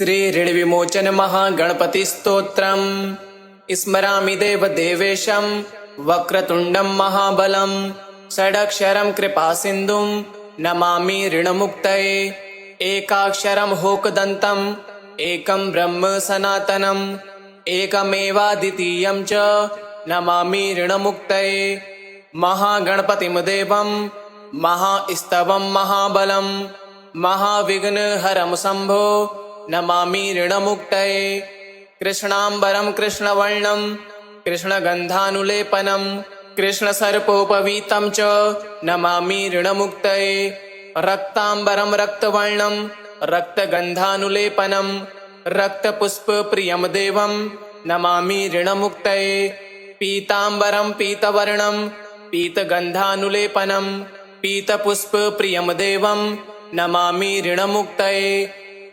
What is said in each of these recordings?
श्री ऋणविमोचन महागणपति स्तोत्रम्। स्मरामि देवदेवेशं वक्रतुण्डं महाबलं षडक्षरं कृपासिन्धुं नमामि ऋणमुक्तये। एकाक्षरं होकदन्तम् एकं ब्रह्म सनातनम् एकमेवाद्वितीयं च नमामि ऋणमुक्तये। महागणपतिं देवं महास्तवं महाबलं महाविघ्नहरं शम्भो नमामि ऋणमुक्तये। कृष्णाम्बरं कृष्णवर्णं कृष्णगन्धानुलेपनं कृष्णसर्पोपवीतं च नमामि ऋणमुक्तये। रक्ताम्बरं रक्तवर्णं रक्तगन्धानुलेपनं रक्तपुष्पप्रियं देवं नमामि ऋणमुक्तये। पीताम्बरं पीतवर्णं पीतगन्धानुलेपनं पीतपुष्पप्रियं देवं नमामि ऋणमुक्तये।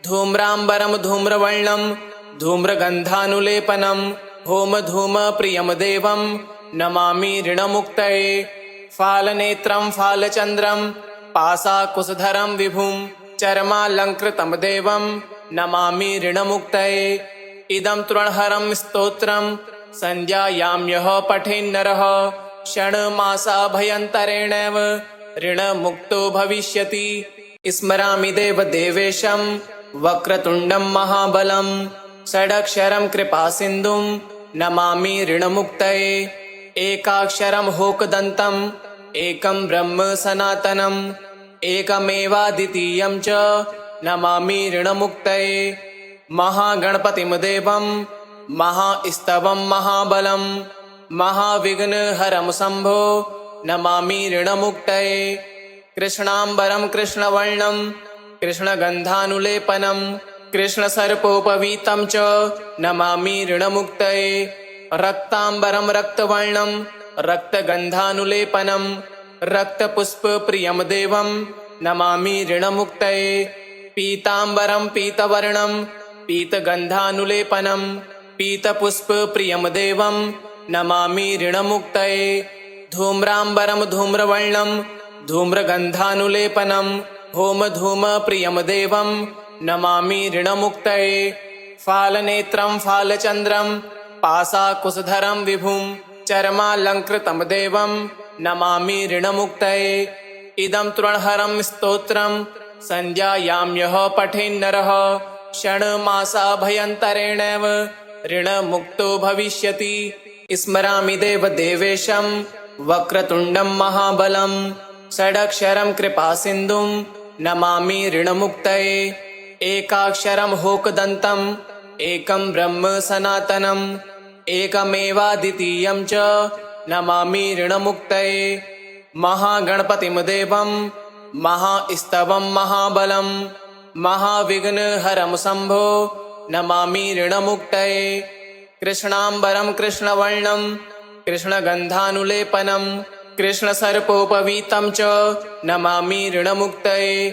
धूम्राम्बरं धूम्रवर्णं धूम्रगन्धानुलेपनं होमधूमप्रियं देवं नमामि ऋणमुक्तये। फालनेत्रं फालचन्द्रं पाशाकुशधरं विभुं चर्मालङ्कृतं देवं नमामि ऋणमुक्तये। इदं तृणहरं स्तोत्रं संध्यायाम्यः पठेन्नरः षण्मासाभ्यन्तरेणैव ऋणमुक्तो भविष्यति। स्मरामि देवदेवेशं वक्रतुण्डं महाबलं षडक्षरं कृपासिन्धुं नमामि ऋणमुक्तये। एकाक्षरं होकदन्तम् एकं ब्रह्म सनातनम् एकमेवाद्वितीयं च नमामि ऋणमुक्तये। महागणपतिं देवं महास्तवं महाबलं महाविघ्नहरं शम्भो नमामि ऋणमुक्तये। कृष्णाम्बरं कृष्णवर्णं कृष्णगन्धानुलेपनं कृष्णसर्पोपवीतं च नमामि ऋणमुक्तये। रक्ताम्बरं रक्तवर्णं रक्तगन्धानुलेपनं रक्तपुष्पप्रियं देवं नमामि ऋणमुक्तये। पीताम्बरं पीतवर्णं पीतगन्धानुलेपनं पीतपुष्पप्रियं देवं नमामि ऋणमुक्तये। धूम्राम्बरं धूम्रवर्णं धूम्रगन्धानुलेपनं होमधूमप्रियं देवं नमामि ऋणमुक्तये। फालनेत्रं फालचन्द्रं पाशाकुशधरं विभुं चर्मालङ्कृतं देवं नमामि ऋणमुक्तये। इदं तृणहरं स्तोत्रं संध्यायाम्यः पठेन्नरः षण्मासाभ्यन्तरेणैव ऋणमुक्तो भविष्यति। स्मरामि देवदेवेशं वक्रतुण्डं महाबलं षडक्षरं कृपासिन्धुं नमामि ऋणमुक्तये। एकाक्षरं होकदन्तम् एकं ब्रह्म सनातनम् एकमेवाद्वितीयं च नमामि ऋणमुक्तये। महागणपतिं देवं महास्तवं महाबलं महाविघ्नहरं शम्भो नमामि ऋणमुक्तये। कृष्णाम्बरं कृष्णवर्णं कृष्णगन्धानुलेपनं कृष्णसर्पोपवीतं च नमामि ऋणमुक्तये।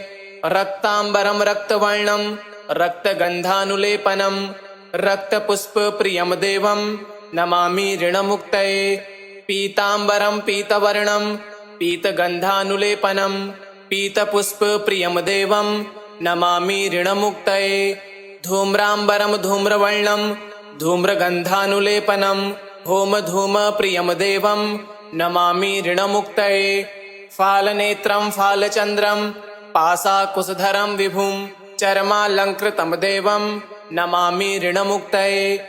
रक्ताम्बरं रक्तवर्णं रक्तगन्धानुलेपनं रक्तपुष्पप्रियं देवं नमामि ऋणमुक्तये। पीताम्बरं पीतवर्णं पीतगन्धानुलेपनं पीतपुष्पप्रियं देवं नमामि ऋणमुक्तये। धूम्राम्बरं धूम्रवर्णं धूम्रगन्धानुलेपनं होमधूमप्रियं देवं नमामि ऋणमुक्तये। फालनेत्रं फालचन्द्रं पाशाकुशधरं विभुं चर्मालङ्कृतं देवं नमामि ऋणमुक्तये।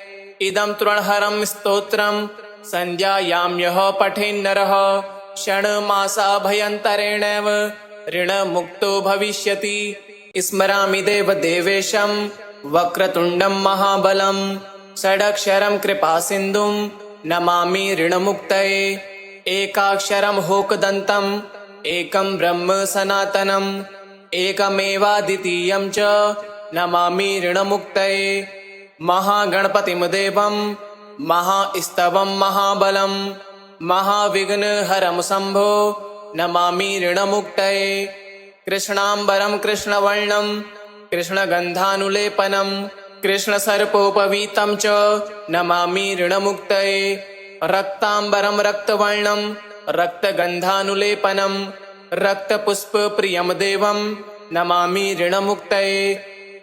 इदं तृणहरं स्तोत्रं संध्यायाम्यः पठेन्नरः षण्मासाभ्यन्तरेणैव ऋणमुक्तो भविष्यति। स्मरामि देवदेवेशं वक्रतुण्डं महाबलं षडक्षरं कृपासिन्धुं नमामि ऋणमुक्तये। एकाक्षरं होकदन्तम् एकं ब्रह्म सनातनम् एकमेवाद्वितीयं च नमामि ऋणमुक्तये। महागणपतिं देवं महास्तवं महाबलं महाविघ्नहरं शम्भो नमामि ऋणमुक्तये। कृष्णाम्बरं कृष्णवर्णं कृष्णगन्धानुलेपनं कृष्णसर्पोपवीतं च नमामि ऋणमुक्तये। रक्ताम्बरं रक्तवर्णं रक्तगन्धानुलेपनं रक्तपुष्पप्रियं देवं नमामि ऋणमुक्तये।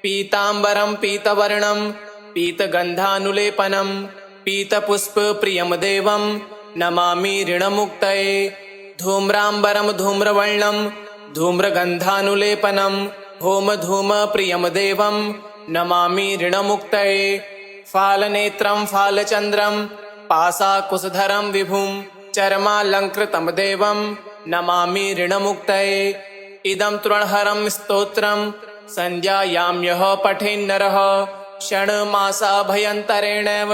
पीताम्बरं पीतवर्णं पीतगन्धानुलेपनं पीतपुष्पप्रियं देवं नमामि ऋणमुक्तये। धूम्राम्बरं धूम्रवर्णं धूम्रगन्धानुलेपनं होमधूमप्रियं देवं नमामि ऋणमुक्तये। फालनेत्रं फालचन्द्रं पाशाकुशधरं विभुं चर्मालङ्कृतं देवं नमामि ऋणमुक्तये। इदं तृणहरं स्तोत्रं संध्यायाम्यः पठेन्नरः षण्मासाभ्यन्तरेणैव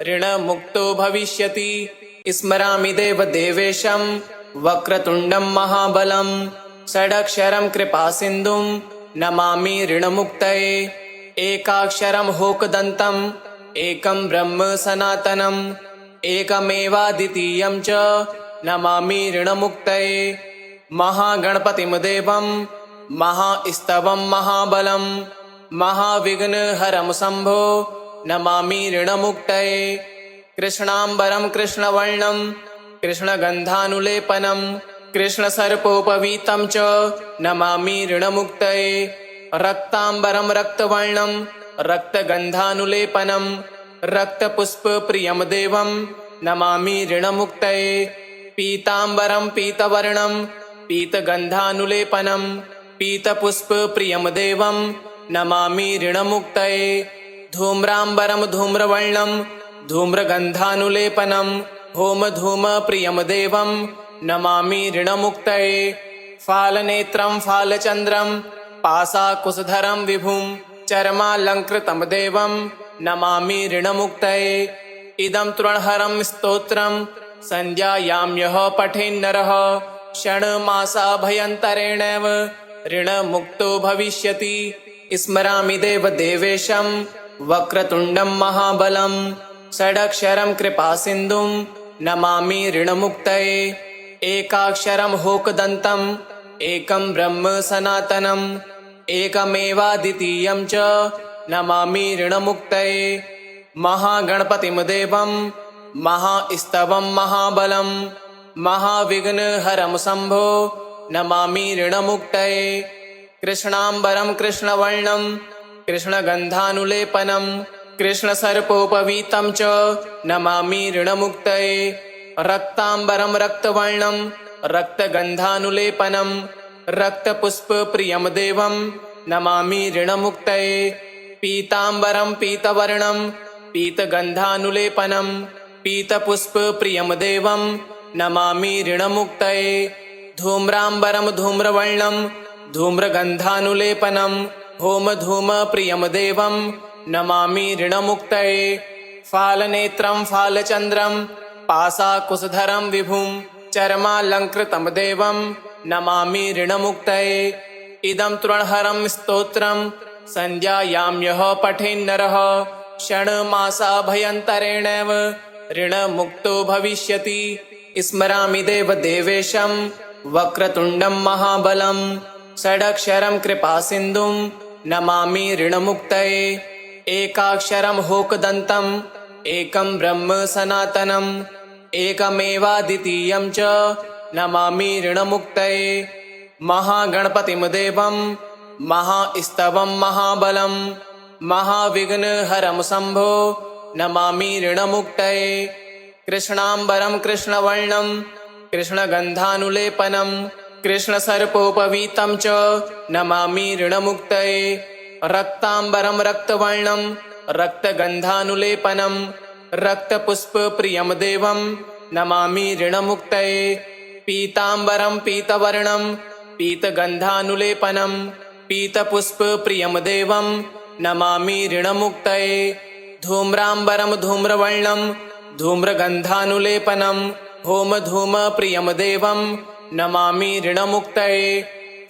ऋणमुक्तो भविष्यति। स्मरामि देवदेवेशं वक्रतुण्डं महाबलं षडक्षरं कृपासिन्धुं नमामि ऋणमुक्तये। एकाक्षरं होकदन्तम् एकं ब्रह्म सनातनम् एकमेवाद्वितीयं च नमामि ऋणमुक्तये। महागणपतिं देवं महास्तवं महाबलं महाविघ्नहरं शम्भो नमामि ऋणमुक्तये। कृष्णाम्बरं कृष्णवर्णं कृष्णगन्धानुलेपनं कृष्णसर्पोपवीतं च नमामि ऋणमुक्तये। रक्ताम्बरं रक्तवर्णं रक्तगन्धानुलेपनं रक्तपुष्पप्रियं देवं नमामि ऋणमुक्तये। पीताम्बरं पीतवर्णं पीतगन्धानुलेपनं पीतपुष्पप्रियं देवं नमामि ऋणमुक्तये। धूम्राम्बरं धूम्रवर्णं धूम्रगन्धानुलेपनं होमधूमप्रियं देवं नमामि ऋणमुक्तये। फालनेत्रं फालचन्द्रं पाशाकुशधरं विभुं चर्मालङ्कृतं देवं नमामि ऋणमुक्तये। इदं तृणहरं स्तोत्रं संध्यायाम्यः पठेन्नरः षण्मासाभ्यन्तरेणैव ऋणमुक्तो भविष्यति। स्मरामि देवदेवेशं वक्रतुण्डं महाबलं षडक्षरं कृपासिन्धुं नमामि ऋणमुक्तये। एकाक्षरं होकदन्तम् एकं ब्रह्म सनातनम् एकमेवाद्वितीयं च नमामि ऋणमुक्तये। महागणपतिं देवं महास्तवं महाबलं महाविघ्नहरं शम्भो नमामि ऋणमुक्तये। कृष्णाम्बरं कृष्णवर्णं कृष्णगन्धानुलेपनं कृष्णसर्पोपवीतं च नमामि ऋणमुक्तये। रक्ताम्बरं रक्तवर्णं रक्तगन्धानुलेपनं रक्तपुष्पप्रियं देवं नमामि ऋणमुक्तये। पीताम्बरं पीतवर्णं पीतगन्धानुलेपनं पीतपुष्पप्रियं देवं नमामि ऋणमुक्तये। धूम्राम्बरं धूम्रवर्णं धूम्रगन्धानुलेपनं होमधूमप्रियं देवं नमामि ऋणमुक्तये। फालनेत्रं फालचन्द्रं पाशाकुशधरं विभुं चर्मालङ्कृतं देवं नमामि ऋणमुक्तये। इदं तृणहरं स्तोत्रं संध्यायाम्यः पठेन्नरः षण्मासाभ्यन्तरेणैव ऋणमुक्तो भविष्यति। स्मरामि देवदेवेशं वक्रतुण्डं महाबलं षडक्षरं कृपासिन्धुं नमामि ऋणमुक्तये। एकाक्षरं होकदन्तम् एकं ब्रह्म सनातनम् एकमेवाद्वितीयं च नमामि ऋणमुक्तये। महागणपतिं देवं महास्तवं महाबलं महाविघ्नहरं शम्भो नमामि ऋणमुक्तये। कृष्णाम्बरं कृष्णवर्णं कृष्णगन्धानुलेपनं कृष्णसर्पोपवीतं च नमामि ऋणमुक्तये। रक्ताम्बरं रक्तवर्णं रक्तगन्धानुलेपनं रक्तपुष्पप्रियं देवं नमामि ऋणमुक्तये। पीताम्बरं पीतवर्णं पीतगन्धानुलेपनं पीतपुष्पप्रियं देवं नमामि ऋणमुक्तये। धूम्राम्बरं धूम्रवर्णं धूम्रगन्धानुलेपनं होमधूमप्रियं देवं नमामि ऋणमुक्तये।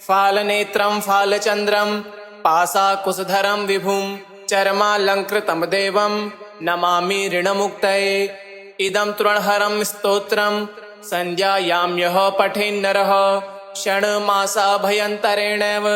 फालनेत्रं फालचन्द्रं पाशाकुशधरं विभुं चर्मालङ्कृतं देवं नमामि ऋणमुक्तये। इदं तृणहरं स्तोत्रं संध्यायाम्यः पठेन्नरः षण्मासाभ्यन्तरेणैव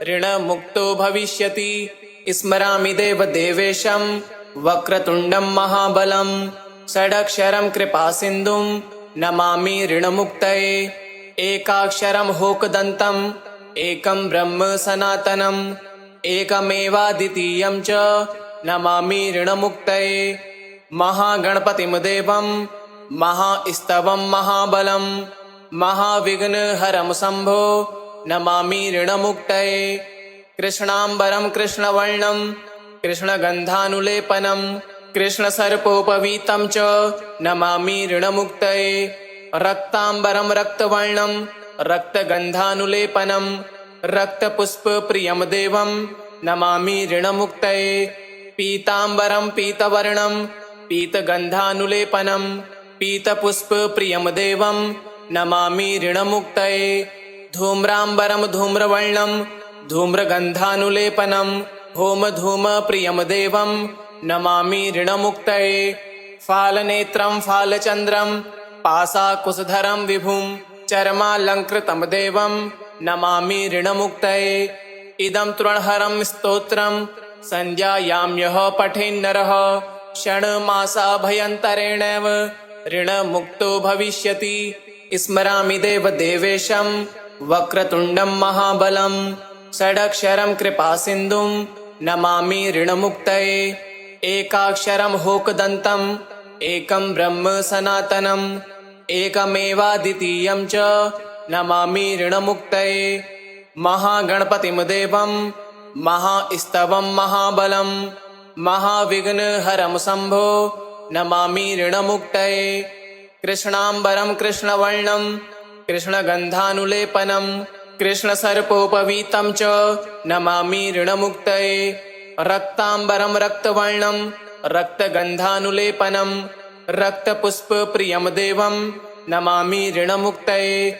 ऋणमुक्तो भविष्यति। स्मरामि देवदेवेशं वक्रतुण्डं महाबलं षडक्षरं कृपासिन्धुं नमामि ऋणमुक्तये। एकाक्षरं होकदन्तम् एकं ब्रह्म सनातनम् एकमेवाद्वितीयं च नमामि ऋणमुक्तये। महागणपतिं देवं महास्तवं महाबलं महाविघ्नहरं शम्भो नमामि ऋणमुक्तये। कृष्णाम्बरं कृष्णवर्णं कृष्णगन्धानुलेपनं कृष्णसर्पोपवीतं च नमामि ऋणमुक्तये। रक्ताम्बरं रक्तवर्णं रक्तगन्धानुलेपनं रक्तपुष्पप्रियं देवं नमामि ऋणमुक्तये। पीताम्बरं पीतवर्णं पीतगन्धानुलेपनं पीतपुष्पप्रियं देवं नमामि ऋणमुक्तये। धूम्राम्बरं धूम्रवर्णं धूम्रगन्धानुलेपनं होमधूमप्रियं देवं नमामि ऋणमुक्तये। फालनेत्रं फालचन्द्रं पाशाकुशधरं विभुं चर्मालङ्कृतं देवं नमामि ऋणमुक्तये। इदं तृणहरं स्तोत्रं संध्यायाम्यः पठेन्नरः षण्मासाभ्यन्तरेणैव ऋणमुक्तो भविष्यति। स्मरामि देवदेवेशं वक्रतुण्डं महाबलं षडक्षरं कृपासिन्धुं नमामि ऋणमुक्तये। एकाक्षरं होकदन्तम् एकं ब्रह्म सनातनम् एकमेवाद्वितीयं च नमामि ऋणमुक्तये। महागणपतिं देवं महास्तवं महाबलं महाविघ्नहरं शम्भो नमामि ऋणमुक्तये। कृष्णाम्बरं कृष्णवर्णं कृष्णगन्धानुलेपनं कृष्णसर्पोपवीतं च नमामि ऋणमुक्तये। रक्ताम्बरं रक्तवर्णं रक्तगन्धानुलेपनं रक्तपुष्पप्रियं देवं नमामि ऋणमुक्तये।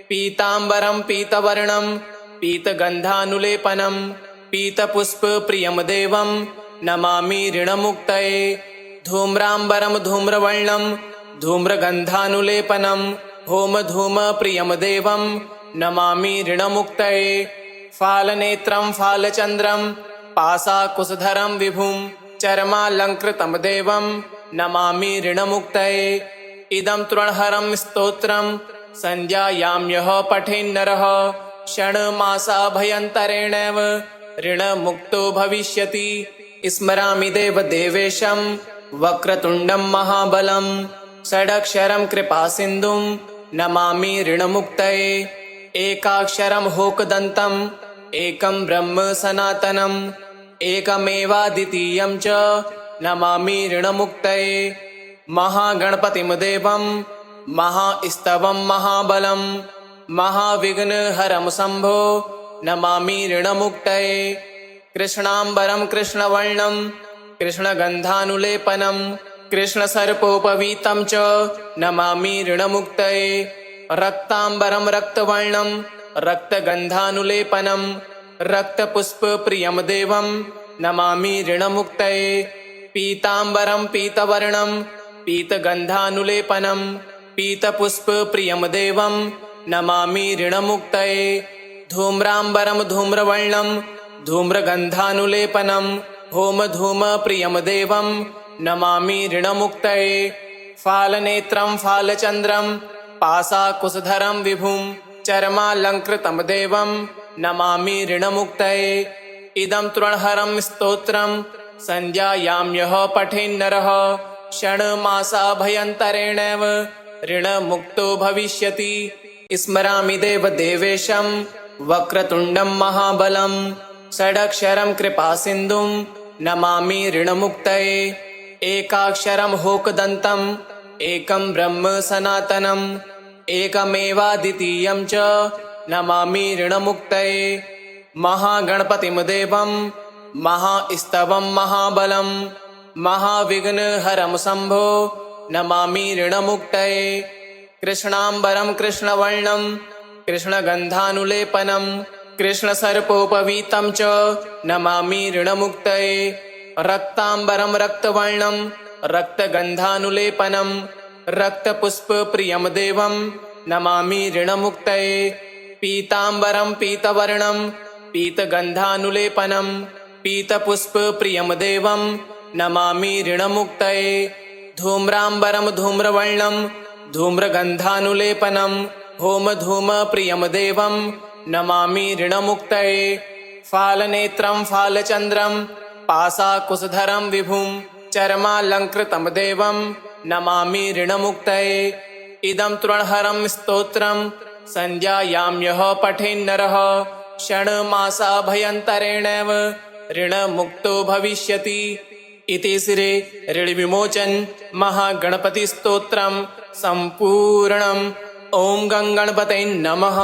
पीताम्बरं पीतवर्णं पीतगन्धानुलेपनं पीतपुष्पप्रियं देवं नमामि ऋणमुक्तये। धूम्राम्बरं धूम्रवर्णं धूम्रगन्धानुलेपनं होमधूमप्रियं देवं नमामि ऋणमुक्तये। फालनेत्रं फालचन्द्रं पाशाकुशधरं विभुं चर्मालङ्कृतं देवं नमामि ऋणमुक्तये। इदं तृणहरं स्तोत्रं संध्यायाम्यः पठेन्नरः षण्मासाभ्यन्तरेणैव ऋणमुक्तो भविष्यति। स्मरामि देवदेवेशं वक्रतुण्डं महाबलं षडक्षरं कृपासिन्धुं नमामि ऋणमुक्तये। एकाक्षरं होकदन्तम् एकं ब्रह्म सनातनम् एकमेवाद्वितीयं च नमामि ऋणमुक्तये। महागणपतिं देवं महास्तवं महाबलं महाविघ्नहरं शम्भो नमामि ऋणमुक्तये। कृष्णाम्बरं कृष्णवर्णं कृष्णगन्धानुलेपनं कृष्णसर्पोपवीतं च नमामि ऋणमुक्तये। रक्ताम्बरं रक्तवर्णं रक्तगन्धानुलेपनं रक्तपुष्पप्रियं देवं नमामि ऋणमुक्तये। पीताम्बरं पीतवर्णं पीतगन्धानुलेपनं पीतपुष्पप्रियं देवं नमामि ऋणमुक्तये। धूम्राम्बरं धूम्रवर्णं धूम्रगन्धानुलेपनं होमधूमप्रियं देवं नमामि ऋणमुक्तये। फालनेत्रं फालचन्द्रं पाशाकुशधरं विभुं चर्मालङ्कृतं देवं नमामि ऋणमुक्तये। इदं तृणहरं स्तोत्रं संध्यायाम्यः पठेन्नरः षण्मासाभ्यन्तरेणैव ऋणमुक्तो भविष्यति। स्मरामि देवदेवेशं वक्रतुण्डं महाबलं षडक्षरं कृपासिन्धुं नमामि ऋणमुक्तये। एकाक्षरं होकदन्तम् एकं ब्रह्म सनातनम् एकमेवाद्वितीयं च नमामि ऋणमुक्तये। महागणपतिं देवं महास्तवं महाबलं महाविघ्नहरं शम्भो नमामि ऋणमुक्तये। कृष्णाम्बरं कृष्णवर्णं कृष्णगन्धानुलेपनं कृष्णसर्पोपवीतं च नमामि ऋणमुक्तये। रक्ताम्बरं रक्तवर्णं रक्तगन्धानुलेपनं रक्तपुष्पप्रियं देवं नमामि ऋणमुक्तये। पीताम्बरं पीतवर्णं पीतगन्धानुलेपनं पीतपुष्पप्रियं देवं नमामि ऋणमुक्तये। धूम्राम्बरं धूम्रवर्णं धूम्रगन्धानुलेपनं होमधूमप्रियं देवं नमामि ऋणमुक्तये। फालनेत्रं फालचन्द्रं पाशाकुशधरं विभुं चर्मालङ्कृतं देवं नमामि ऋणमुक्तये। इदं तृणहरं स्तोत्रं संध्यायां यः पठेन्नरः षण्मासाभ्यन्तरेणैव ऋणमुक्तो भविष्यति। इति श्री ऋणविमोचन महागणपतिस्तोत्रं सम्पूर्णम्। ॐ गं गणपतये नमः।